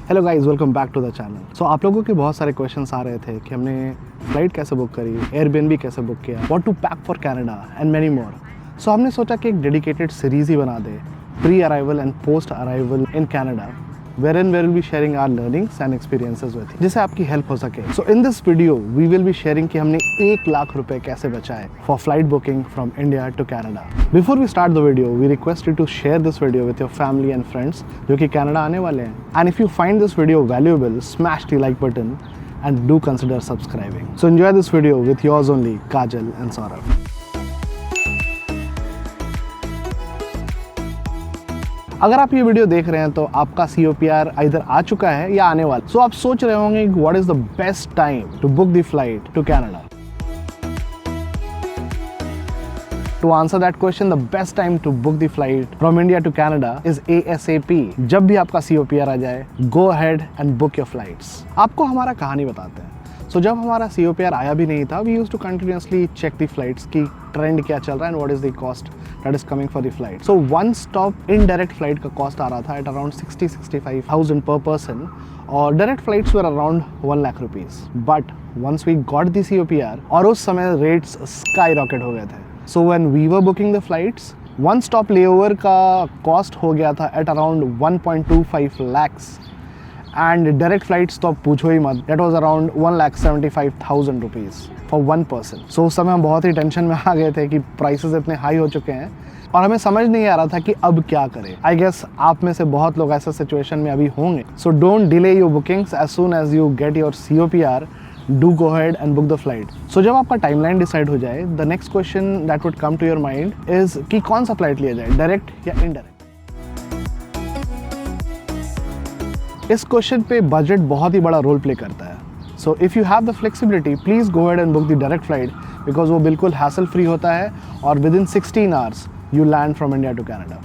Hello guys, welcome back to the channel. So आप लोगों के बहुत सारे क्वेश्चंस आ रहे थे कि हमने फ्लाइट कैसे बुक करी, एयरबीएनबी कैसे बुक किया, what to pack for Canada and many more. So हमने सोचा कि एक डेडिकेटेड सीरीज ही बना दे, pre arrival and post arrival in Canada, wherein we will be sharing our learnings and experiences with you, जिससे आपकी हेल्प हो सके। So in this video we will be sharing कि हमने 1 लाख रुपए कैसे बचाए for flight booking from India to Canada. Before we start the video, we request you to share this video with your family and friends जो कि Canada आने वाले हैं। And if you find this video valuable, smash the like button and do consider subscribing. So enjoy this video with yours only, Kajal and Saurabh. अगर आप ये video देख रहे हैं तो आपका COPR इधर आ चुका है या आने वाला। सो आप सोच रहे होंगे what is the best time to book the flight to Canada. To answer that question, the best time to book the flight from India to Canada is ASAP. जब भी आपका COPR आ जाए, go ahead and book your flights. आपको हमारा कहानी बताते हैं। So जब हमारा COPR आया भी नहीं था, we used to continuously check the flights की ट्रेंड क्या चल रहा है and what is the cost that is coming for the flight. So one stop indirect flight का cost आ रहा था at around 60-65,000 per person और direct flights were around 1 lakh rupees. But once we got the COPR और उस समय rates skyrocket हो गए थे. So when we were booking the flights, one stop layover का cost हो गया था at around 1.25 lakhs. And direct flights तो पूछो ही मत, that was around 1,75,000 rupees for one person. So उस समय हम बहुत ही टेंशन में आ गए थे कि प्राइसेस इतने हाई हो चुके हैं और हमें समझ नहीं आ रहा था कि अब क्या करें। आई गेस आप में से बहुत लोग ऐसे सिचुएशन में अभी होंगे। So don't delay your bookings, as soon as you get your COPR do go ahead and book the flight. So जब आपका टाइमलाइन डिसाइड हो जाए, the next question that would come to your mind is कि कौन सा flight लिया जाए, direct या इनडायरेक्ट। इस क्वेश्चन पे बजट बहुत ही बड़ा रोल प्ले करता है। So if you have the flexibility, please go ahead and book the direct flight because वो बिल्कुल हैसल फ्री होता है और within 16 hours you land from India to Canada.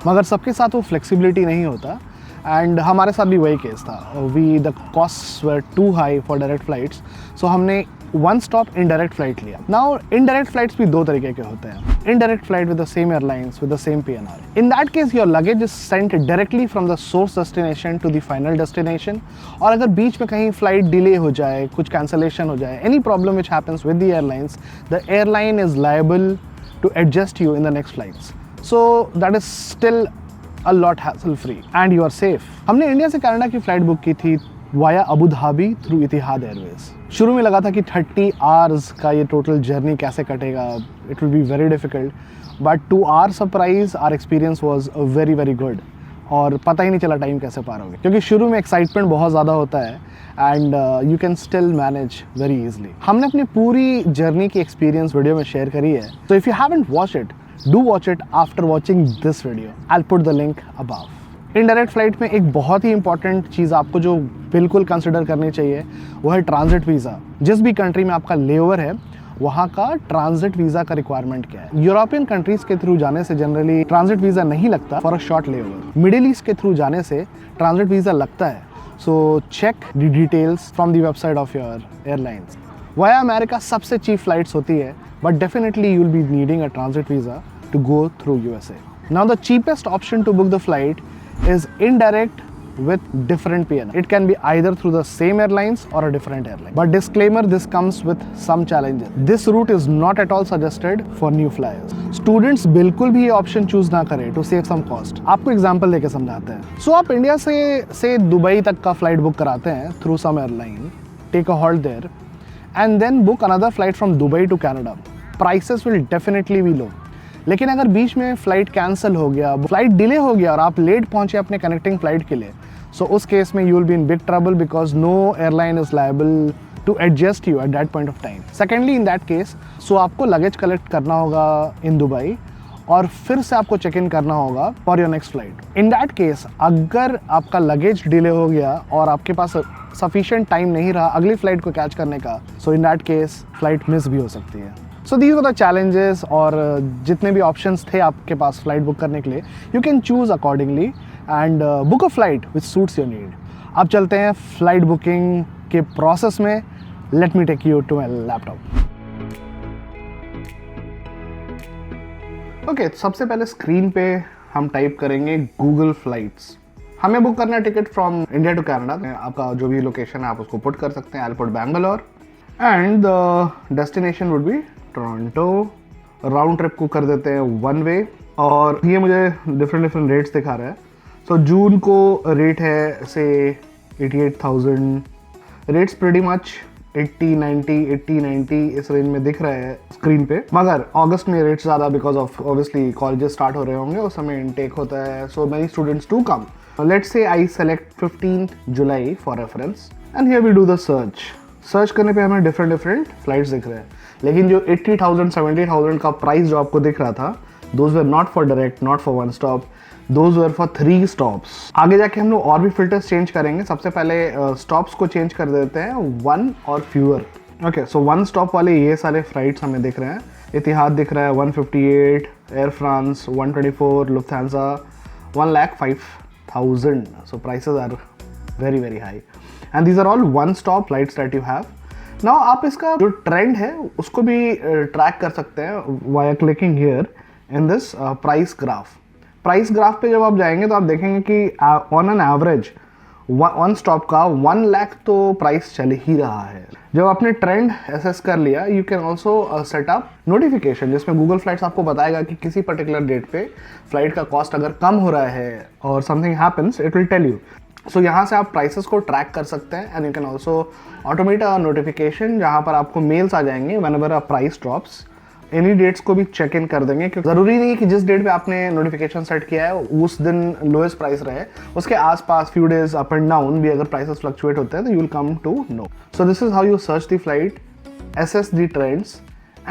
मगर सबके साथ वो फ्लेक्सिबिलिटी नहीं होता एंड हमारे साथ भी वही केस था। The costs were too high for direct flights, so हमने वन स्टॉप इनडायरेक्ट फ्लाइट लिया। नाउ इनडायरेक्ट फ्लाइट्स भी 2 तरीके के होते हैं। Indirect flight with the same airlines with the same PNR. In that case, your luggage is sent directly from the source destination to the final destination. और अगर बीच में कहीं flight delay हो जाए, कुछ cancellation हो जाए, any problem which happens with the airlines, the airline is liable to adjust you in the next flights. So that is still a lot hassle free and you are safe. हमने India से Canada की flight book की थी via Abu Dhabi through Etihad Airways. शुरू में लगा था कि 30 आवर्स का ये टोटल जर्नी कैसे कटेगा, it will be very difficult, but to our surprise our experience was very very good और पता ही नहीं चला टाइम कैसे पार हो गया, क्योंकि शुरू में एक्साइटमेंट बहुत ज़्यादा होता है and you can still manage very easily. हमने अपनी पूरी जर्नी की एक्सपीरियंस वीडियो में शेयर करी है, तो if you haven't watch it, do watch it after watching this video. I will put the link above. Indirect flight में एक बहुत ही इंपॉर्टेंट चीज़ आपको जो बिल्कुल कंसिडर करनी चाहिए वो है ट्रांजिट वीज़ा। जिस भी कंट्री में आपका लेओवर है वहाँ का ट्रांजिट वीज़ा का रिक्वायरमेंट क्या है। यूरोपियन कंट्रीज़ के थ्रू जाने से जनरली ट्रांजिट वीज़ा नहीं लगता for a short layover. Middle east के थ्रू जाने से ट्रांजिट वीज़ा लगता है। So check the details from the website of your airlines. Via America सबसे चीप फ्लाइट्स होती है, but definitely you will be needing a transit visa to go through USA. Now the cheapest option to book the flight is indirect with different PNR. It can be either through the same airlines or a different airline. But disclaimer, this comes with some challenges. This route is not at all suggested for new flyers. Students बिल्कुल भी ये option choose ना करें to save some cost. आपको example लेके समझाते हैं। So आप इंडिया से दुबई तक का फ्लाइट बुक कराते हैं through some airline, take a halt there, and then book another flight from Dubai to Canada. Prices will definitely be low. लेकिन अगर बीच में फ़्लाइट कैंसिल हो गया, फ्लाइट डिले हो गया और आप लेट पहुंचे अपने कनेक्टिंग फ़्लाइट के लिए, सो उस केस में you will be in big trouble because no airline is liable to adjust you at that point of time. Secondly, in that case so आपको लगेज कलेक्ट करना होगा इन दुबई और फिर से आपको चेक इन करना होगा for your next flight. In that case अगर आपका लगेज डिले हो गया और आपके पास सफिशिएंट टाइम नहीं रहा अगली फ्लाइट को कैच करने का, so in that case flight miss भी हो सकती है। So these were the challenges, और जितने भी ऑप्शंस थे आपके पास फ्लाइट बुक करने के लिए, you can choose accordingly and book a flight which suits your need. अब चलते हैं फ्लाइट बुकिंग के प्रोसेस में। Let me take you to my laptop. Okay, सबसे पहले स्क्रीन पे हम टाइप करेंगे गूगल फ्लाइट्स। हमें बुक करना है ticket from India to Canada. आपका जो भी लोकेशन है आप उसको पुट कर सकते हैं। I put Bangalore and the destination would be Toronto. Round trip को कर देते हैं वन वे, और ये मुझे डिफरेंट रेट्स दिखा रहा है। सो जून को रेट है से 88,000, रेट्स प्रीटी मच 80, 90 इस रेंज में दिख रहा है स्क्रीन पे। मगर अगस्त में रेट्स ज़्यादा because of obviously colleges start हो रहे होंगे, उस समय इनटेक होता है, so many students to come. Let's say I select 15 July for reference and here we do the search करने पे हमें डिफरेंट फ्लाइट्स दिख रहे हैं, लेकिन जो 80,000 70,000 का प्राइस जो आपको दिख रहा था, those were not for direct, not for one stop, those were for 3 stops. आगे जाके हम लोग और भी फिल्टर्स चेंज करेंगे। सबसे पहले स्टॉप्स को चेंज कर देते हैं 1 और फ्यूअर। ओके, सो 1 स्टॉप वाले ये सारे फ्लाइट्स हमें दिख रहे हैं। इतिहाद दिख रहा है 158, air France 124, Lufthansa 1,05,000। So prices are very high and these are all 1 stop flights that you have. Now आप इसका जो ट्रेंड है उसको भी ट्रैक कर सकते हैं via clicking here in this price graph. Price graph पे जब आप जाएंगे तो आप देखेंगे कि ऑन एन एवरेज 1 स्टॉप का 1 लाख तो प्राइस चल ही रहा है। जब आपने ट्रेंड एसेस कर लिया, you can also set up notification, जिसमें गूगल फ्लाइट्स आपको बताएगा कि किसी पर्टिकुलर डेट पे फ्लाइट का कॉस्ट अगर कम हो रहा है और something happens, it will tell you. So यहाँ से आप प्राइसेस को ट्रैक कर सकते हैं and you can also automate a notification, जहाँ पर आपको मेल्स आ जाएंगे whenever a price drops. Any dates को भी चेक इन कर देंगे, क्योंकि ज़रूरी नहीं कि जिस डेट पे आपने नोटिफिकेशन सेट किया है उस दिन लोएस्ट प्राइस रहे, उसके आसपास few days up and down भी अगर प्राइसेस फ्लक्चुएट होते हैं तो you will come to know. So this is how you search the flight, assess the trends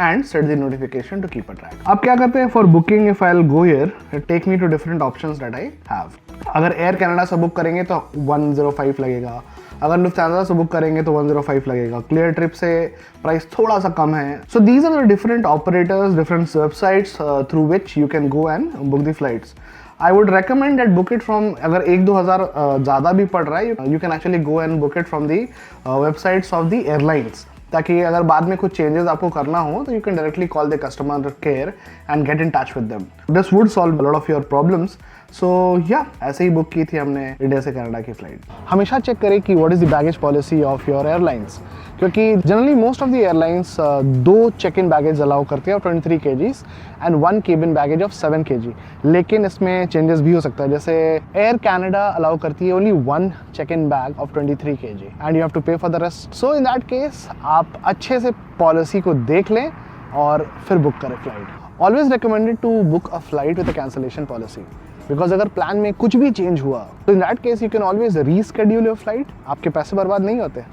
and set the notification to keep a track. अब क्या करते हैं for booking, if I'll go here, take me to different options that I have. अगर air Canada से book करेंगे तो 105 लगेगा, अगर लुफ्थांसा से बुक करेंगे तो 105 लगेगा, क्लियर ट्रिप से प्राइस थोड़ा सा कम है. So these are the different operators, different websites through which you can go and book the flights. I would recommend that book it from, अगर 1-2 हज़ार ज़्यादा भी पड़ रहा है, you can actually go and book it from the websites of the airlines, ताकि अगर बाद में कुछ चेंजेस आपको करना हो तो you can directly call the customer care and get in touch with them. This would solve a lot of your problems. So या ऐसे ही बुक की थी हमने इंडिया से कनाडा की फ्लाइट. हमेशा चेक करें कि what is the baggage policy of your airlines, क्योंकि generally most of the airlines 2 check in baggage allow करते हैं of 23 kgs and 1 cabin baggage of 7 kg. लेकिन इसमें चेंजेस भी हो सकता है. जैसे एयर कनाडा अलाउ करती है only 1 check in bag of 23 kg and you have to pay for the rest. So in that case आप अच्छे से पॉलिसी को देख लें और फिर बुक करें flight. Always recommended to book a flight with a cancellation policy, because अगर प्लान में कुछ भी चेंज हुआ तो in that case you can always reschedule your flight. आपके पैसे बर्बाद नहीं होते.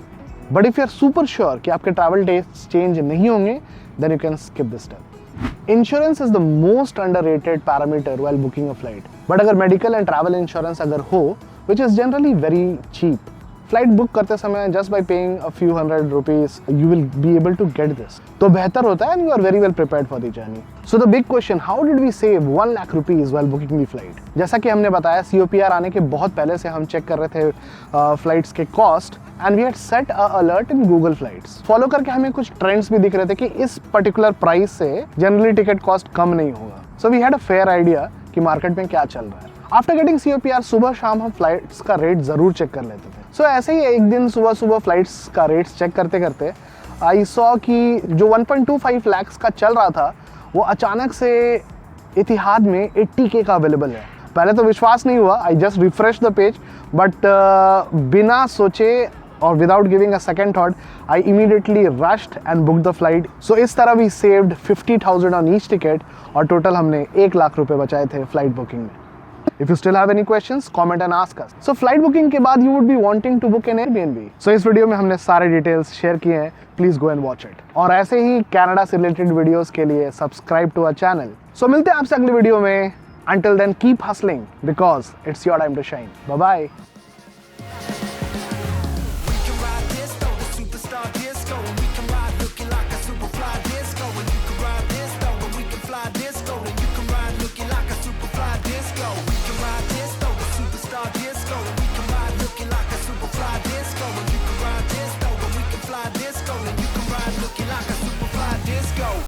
But if you are super sure कि आपके ट्रैवल डेट्स चेंज नहीं होंगे, then you can skip this step. Insurance is the most underrated parameter while booking a flight. But अगर मेडिकल एंड ट्रैवल इंश्योरेंस अगर हो, which is generally very cheap, flight book करते समय just by paying a few $100 you will be able to get this, तो बेहतर होता है and you are very well prepared for the journey. So the big question, how did we save 1 lakh rupees while booking the flight? जैसा कि हमने बताया, COPR आने के बहुत पहले से हम चेक कर रहे थे फ्लाइट्स के cost and we had set a alert in Google flights. Follow करके हमें कुछ ट्रेंड्स भी दिख रहे थे कि इस पर्टिकुलर प्राइस से जनरली टिकट कॉस्ट कम नहीं होगा. So we had a fair idea कि मार्केट में क्या चल रहा है. आफ्टर गेटिंग COPR, सुबह शाम हम फ्लाइट्स का रेट जरूर चेक कर लेते थे. सो ऐसे ही एक दिन सुबह फ्लाइट्स का रेट्स चेक करते करते आई सॉ कि जो 1.25 लाख का चल रहा था वो अचानक से इतिहाद में 80K का अवेलेबल है. पहले तो विश्वास नहीं हुआ. I just refresh the page, but बिना सोचे और without giving a second thought I immediately rushed and book the flight. So इस तरह we saved 50,000 on each ticket और टोटल हमने 1 लाख रुपए बचाए थे फ्लाइट बुकिंग में. If you still have any questions, comment and ask us. So flight booking के बाद you would be wanting to book an Airbnb. So इस वीडियो में हमने सारे डिटेल्स शेयर किए हैं. Please go and watch it. और ऐसे ही कनाडा से रिलेटेड वीडियोस के लिए subscribe to our channel. So मिलते हैं आपसे अगली वीडियो में. Until then, keep hustling because it's your time to shine. Bye bye.